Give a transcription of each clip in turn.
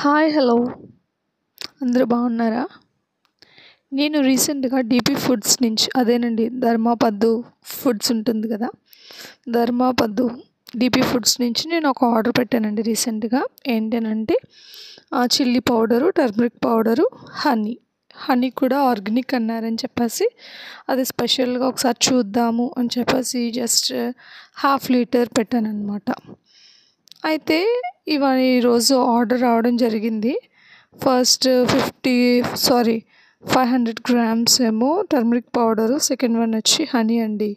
Hi hello అందరూ బాగున్నారా? నేను రీసెంట్గా డీపీ ఫుడ్స్ నుంచి అదేనండి ధర్మాపద్దు ఫుడ్స్ ఉంటుంది కదా, ధర్మాపద్దు డీపీ ఫుడ్స్ నుంచి నేను ఒక ఆర్డర్ పెట్టానండి రీసెంట్గా. ఏంటనంటే chilli powder, turmeric powder, honey కూడా ఆర్గానిక్ అన్నారని చెప్పేసి అది స్పెషల్గా ఒకసారి చూద్దాము అని చెప్పేసి జస్ట్ హాఫ్ లీటర్ పెట్టానన్నమాట. అయితే ఈరోజు ఆర్డర్ రావడం జరిగింది. ఫస్ట్ 500 గ్రామ్స్ ఏమో టర్మరిక్ పౌడరు, సెకండ్ వన్ వచ్చి హనీ అండి.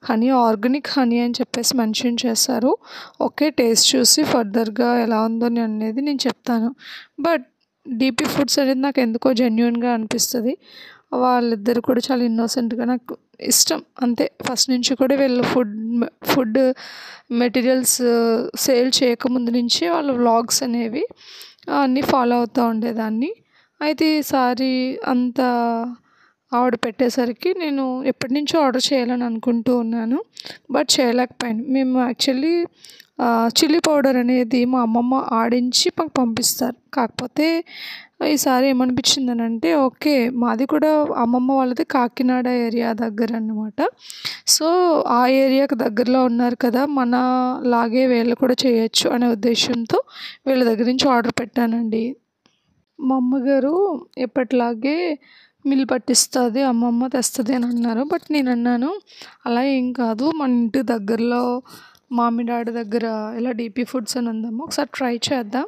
హనీ ఆర్గానిక్ హనీ అని చెప్పేసి మెన్షన్ చేశారు. ఓకే, టేస్ట్ చూసి ఫర్దర్గా ఎలా ఉందో అనేది నేను చెప్తాను. బట్ డీపీ ఫుడ్స్ అనేది నాకు ఎందుకో జెన్యూన్గా అనిపిస్తుంది. వాళ్ళిద్దరు కూడా చాలా ఇన్నోసెంట్గా, నాకు ఇష్టం అంతే. ఫస్ట్ నుంచి కూడా వీళ్ళు ఫుడ్ మెటీరియల్స్ సేల్ చేయకముందు నుంచి వాళ్ళ వ్లాగ్స్ అనేవి అన్నీ ఫాలో అవుతూ ఉండేదాన్ని. అయితే ఈసారి అంత ఆవిడ పెట్టేసరికి నేను ఎప్పటి నుంచో ఆర్డర్ చేయాలని అనుకుంటూ ఉన్నాను, బట్ చేయలేకపోయాను. మేము యాక్చువల్లీ చిల్లీ పౌడర్ అనేది మా అమ్మమ్మ ఆడించి మాకు పంపిస్తారు. కాకపోతే ఈసారి ఏమనిపించిందనంటే, ఓకే మాది కూడా అమ్మమ్మ వాళ్ళది కాకినాడ ఏరియా దగ్గర అన్నమాట. సో ఆ ఏరియాకి దగ్గరలో ఉన్నారు కదా, మనలాగే వీళ్ళు కూడా చేయొచ్చు అనే ఉద్దేశంతో వీళ్ళ దగ్గర నుంచి ఆర్డర్ పెట్టానండి. మా అమ్మగారు ఎప్పటిలాగే మిల్ పట్టిస్తుంది, అమ్మమ్మ తెస్తుంది అని అన్నారు. బట్ నేను అన్నాను, అలా ఏం కాదు, మన ఇంటి దగ్గరలో మామిడాడి దగ్గర ఇలా డీపీ ఫుడ్స్ అని ఉందమ్మా, ఒకసారి ట్రై చేద్దాం,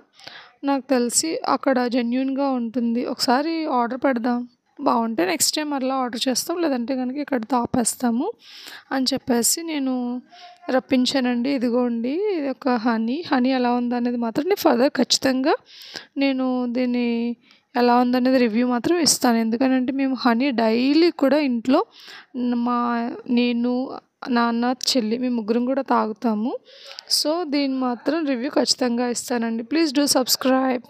నాకు తెలిసి అక్కడ జెన్యూన్గా ఉంటుంది, ఒకసారి ఆర్డర్ పెడదాం, బాగుంటే నెక్స్ట్ టైం అలా ఆర్డర్ చేస్తాం, లేదంటే కనుక ఇక్కడితో ఆపేస్తాము అని చెప్పేసి నేను రప్పించానండి. ఇదిగోండి, ఇది ఒక హనీ ఎలా ఉందనేది మాత్రం నేను ఫర్దర్ ఖచ్చితంగా నేను దీన్ని ఎలా ఉందనేది రివ్యూ మాత్రం ఇస్తాను. ఎందుకంటే మేము హనీ డైలీ కూడా ఇంట్లో నేను, నాన్న, చెల్లి మేము ముగ్గురం కూడా తాగుతాము. సో దీన్ని మాత్రం రివ్యూ ఖచ్చితంగా ఇస్తానండి. Please do subscribe.